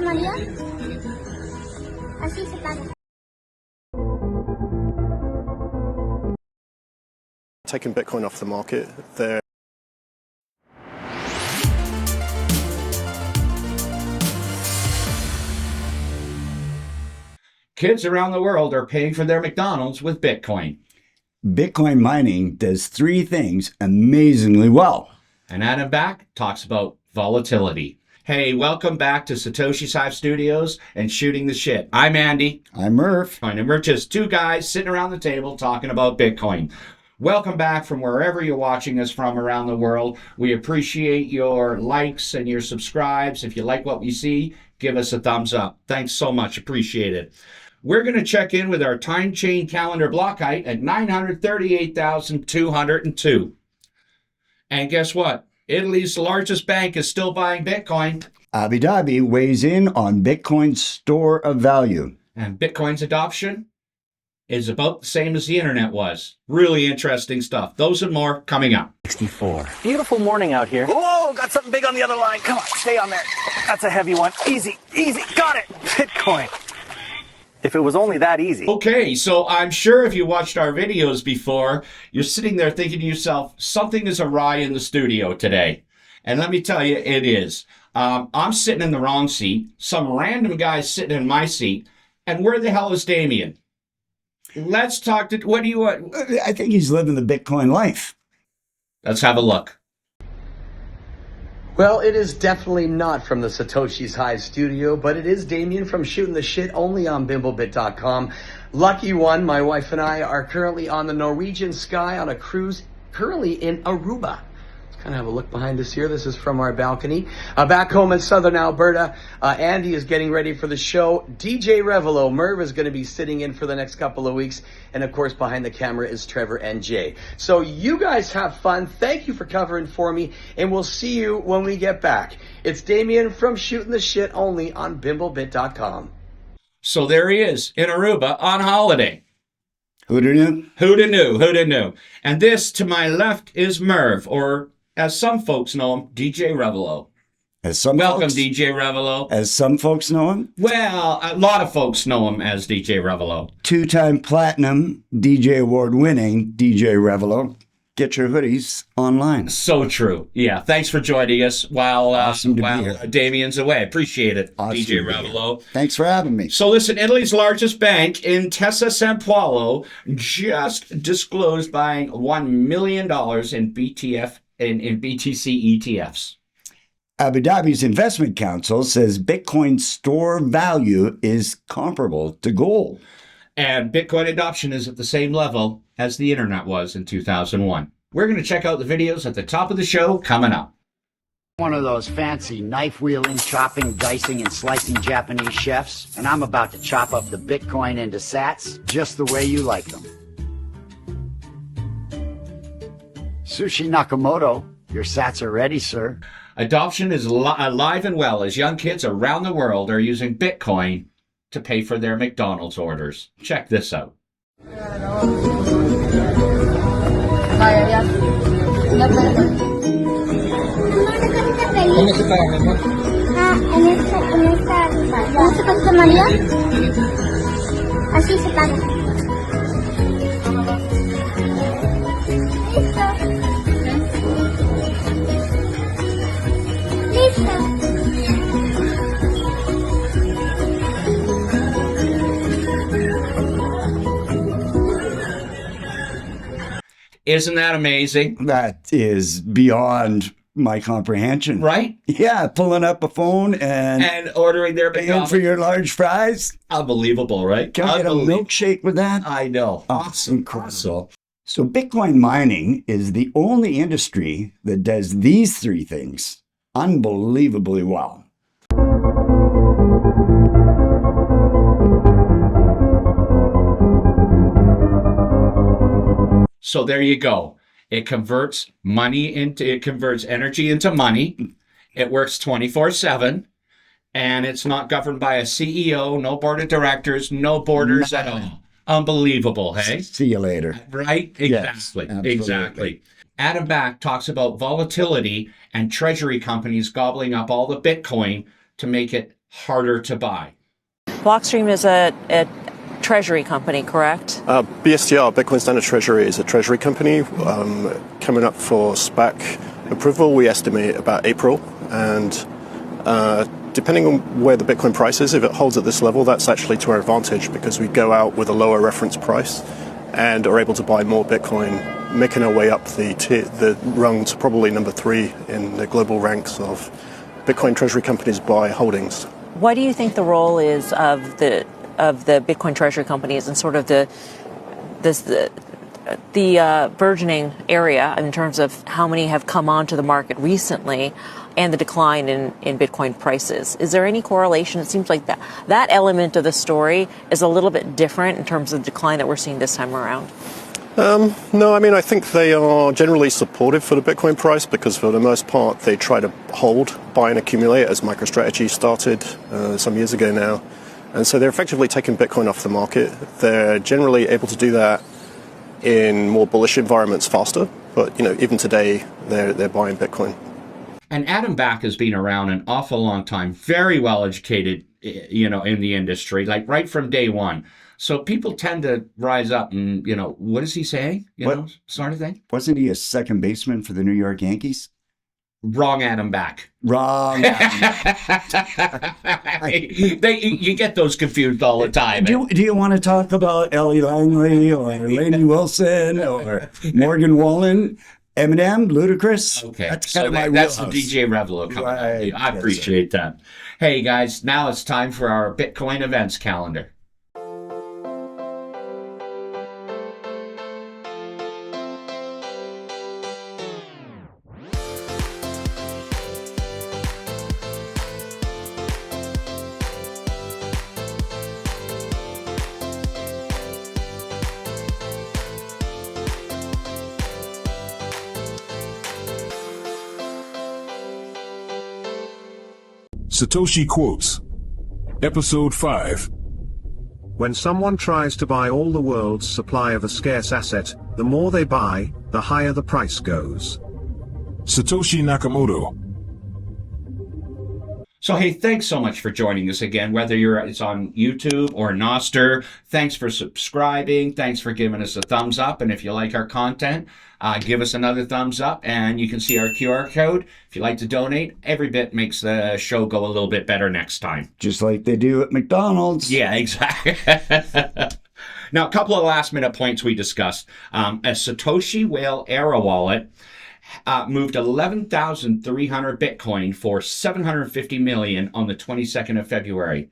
María. Así se paga. Taking Bitcoin off the market, there. Kids around the world are paying for their McDonald's with Bitcoin. Bitcoin mining does three things amazingly well. And Adam Back talks about volatility. Hey, welcome back to Satoshi Sive Studios and Shooting the Shit. I'm Andy. I'm Murph. And we're just two guys sitting around the table talking about Bitcoin. Welcome back from wherever you're watching us from around the world. We appreciate your likes and your subscribes. If you like what we see, give us a thumbs up. Thanks so much. Appreciate it. We're going to check in with our time chain calendar block height at 938,202. And guess what? Italy's largest bank is still buying Bitcoin. Abu Dhabi weighs in on Bitcoin's store of value. And Bitcoin's adoption is about the same as the internet was. Really interesting stuff. Those and more coming up. 64. Beautiful morning out here. Whoa, got something big on the other line. Come on, stay on there. That's a heavy one. Easy, easy. Got it. Bitcoin. If it was only that easy. Okay, so I'm sure if you watched our videos before, you're sitting there thinking to yourself, something is awry in the studio today. And let me tell you, it is. I'm sitting in the wrong seat. Some random guy's sitting in my seat. And where the hell is Damien? Let's talk to, what do you want? I think he's living the Bitcoin life. Let's have a look. Well, it is definitely not from the Satoshi Sive Studio, but it is Damien from Shooting the Shit, only on bimblebit.com. Lucky one, my wife and I are currently on the Norwegian sky on a cruise, currently in Aruba. Let's kind of have a look behind us here. This is from our balcony. Back home in southern Alberta, Andy is getting ready for the show. DJ Revoloe, Merv, is going to be sitting in for the next couple of weeks. And of course, behind the camera is Trevor and Jay. So you guys have fun. Thank you for covering for me. And we'll see you when we get back. It's Damien from Shooting the Shit, only on bimblebit.com. So there he is in Aruba on holiday. Who'da knew? Who'da knew? Who'da knew? And this to my left is Merv, or as some folks know him, DJ Revoloe. Welcome, DJ Revoloe. As some folks know him? Well, a lot of folks know him as DJ Revoloe. Two-time platinum, DJ award-winning DJ Revoloe. Get your hoodies online. So true. Yeah, thanks for joining us while Be here. Damien's away. Appreciate it, Awesome DJ Revoloe. Thanks for having me. So listen, Italy's largest bank, Intesa Sanpaolo, just disclosed buying $1 million in BTC ETFs. Abu Dhabi's investment council says Bitcoin's store value is comparable to gold. And Bitcoin adoption is at the same level as the internet was in 2001. We're going to check out the videos at the top of the show coming up. One of those fancy knife-wielding, chopping, dicing, and slicing Japanese chefs, and I'm about to chop up the Bitcoin into sats just the way you like them. Sushi Nakamoto, your sats are ready, sir. Adoption is alive and well as young kids around the world are using Bitcoin to pay for their McDonald's orders. Check this out. ¿Cómo se paga, mi amor? En esta cosa María. Así se paga. Listo. Listo. Isn't that amazing? That is beyond my comprehension. Right? Yeah, pulling up a phone and ordering their paying McDonald's. for your large fries. Unbelievable, right? Can I get a milkshake with that? I know. Awesome. Incredible. So Bitcoin mining is the only industry that does these three things unbelievably well. So there you go. It converts energy into money. It works 24/7, and it's not governed by a CEO, no board of directors, no borders at all. Unbelievable, hey? See you later. Right? Yes, Exactly. Exactly. Adam Back talks about volatility and Treasury companies gobbling up all the Bitcoin to make it harder to buy? Blockstream is a Treasury company, correct? BSTR, Bitcoin Standard Treasury, is a treasury company coming up for SPAC approval. We estimate about April, and depending on where the Bitcoin price is, if it holds at this level, that's actually to our advantage because we go out with a lower reference price and are able to buy more Bitcoin, making our way up the rung to probably number 3 in the global ranks of Bitcoin treasury companies by holdings. What do you think the role is of the Bitcoin treasury companies and sort of the burgeoning area in terms of how many have come onto the market recently and the decline in Bitcoin prices? Is there any correlation? It seems like that element of the story is a little bit different in terms of the decline that we're seeing this time around. No, I mean, I think they are generally supportive for the Bitcoin price because for the most part they try to hold, buy and accumulate as MicroStrategy started some years ago now. And so they're effectively taking Bitcoin off the market. They're generally able to do that in more bullish environments faster. But, even today they're buying Bitcoin. And Adam Back has been around an awful long time, very well educated, in the industry, like right from day one. So people tend to rise up and, what is he saying? Sort of thing. Wasn't he a second baseman for the New York Yankees? Wrong Adam Back. Wrong. You get those confused all the time. Do you want to talk about Ellie Langley or Lainey Wilson or Morgan Wallen? Eminem, Ludacris? Okay, that's so kind of that's the DJ Revoloe coming right. I appreciate that. Hey guys, now it's time for our Bitcoin events calendar. Satoshi Quotes. Episode 5. When someone tries to buy all the world's supply of a scarce asset, the more they buy, the higher the price goes. Satoshi Nakamoto. So, hey, thanks so much for joining us again, whether it's on YouTube or Nostr. Thanks for subscribing. Thanks for giving us a thumbs up. And if you like our content, give us another thumbs up. And you can see our QR code. If you'd like to donate, every bit makes the show go a little bit better next time. Just like they do at McDonald's. Yeah, exactly. Now, a couple of last-minute points we discussed. A Satoshi-era wallet moved 11,300 Bitcoin for $750 million on the 22nd of February.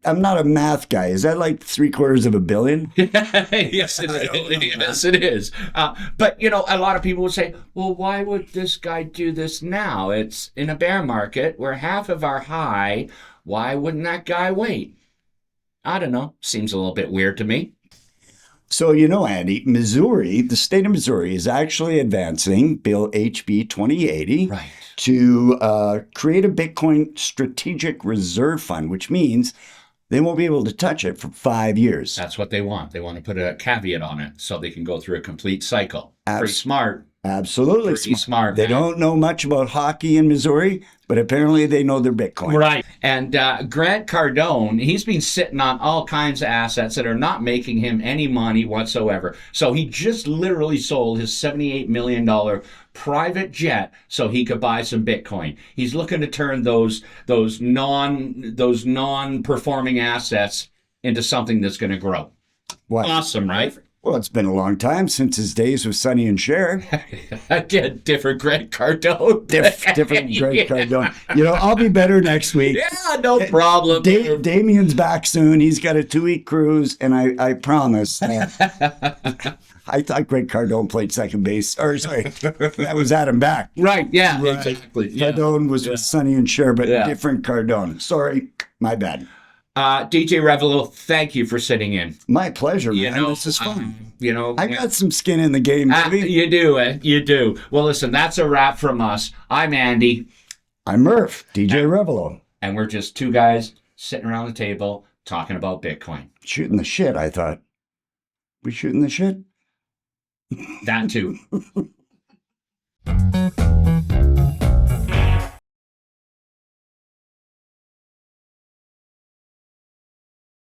I'm not a math guy. Is that like $750 million? Yes, it is. Yes, it is. But, a lot of people would say, well, why would this guy do this now? It's in a bear market. We're half of our high. Why wouldn't that guy wait? I don't know. Seems a little bit weird to me. So, Andy, Missouri, the state of Missouri is actually advancing Bill HB 2080 to create a Bitcoin strategic reserve fund, which means they won't be able to touch it for 5 years. That's what they want. They want to put a caveat on it so they can go through a complete cycle. Pretty smart. Absolutely Pretty smart. They don't know much about hockey in Missouri, but apparently they know their Bitcoin. Right. And Grant Cardone, he's been sitting on all kinds of assets that are not making him any money whatsoever. So he just literally sold his $78 million private jet so he could buy some Bitcoin. He's looking to turn those non-performing assets into something that's going to grow. What? Awesome, right? Well, it's been a long time since his days with Sonny and Cher. Again, different Grant Cardone. Different Grant Cardone. I'll be better next week. Yeah, no problem. Damien's back soon. He's got a 2-week cruise, and I promise. I thought Grant Cardone played second base. Or, sorry, that was Adam Back. Right, yeah, right. Exactly. Yeah. Cardone was with Sonny and Cher, but different Cardone. Sorry, my bad. DJ Revoloe, thank you for sitting in. My pleasure, man. This is fun. I got some skin in the game, baby. You do. You do. Well, listen, that's a wrap from us. I'm Andy. I'm Murph, DJ Revoloe. And we're just two guys sitting around the table talking about Bitcoin. Shooting the shit, I thought. We shooting the shit? That too.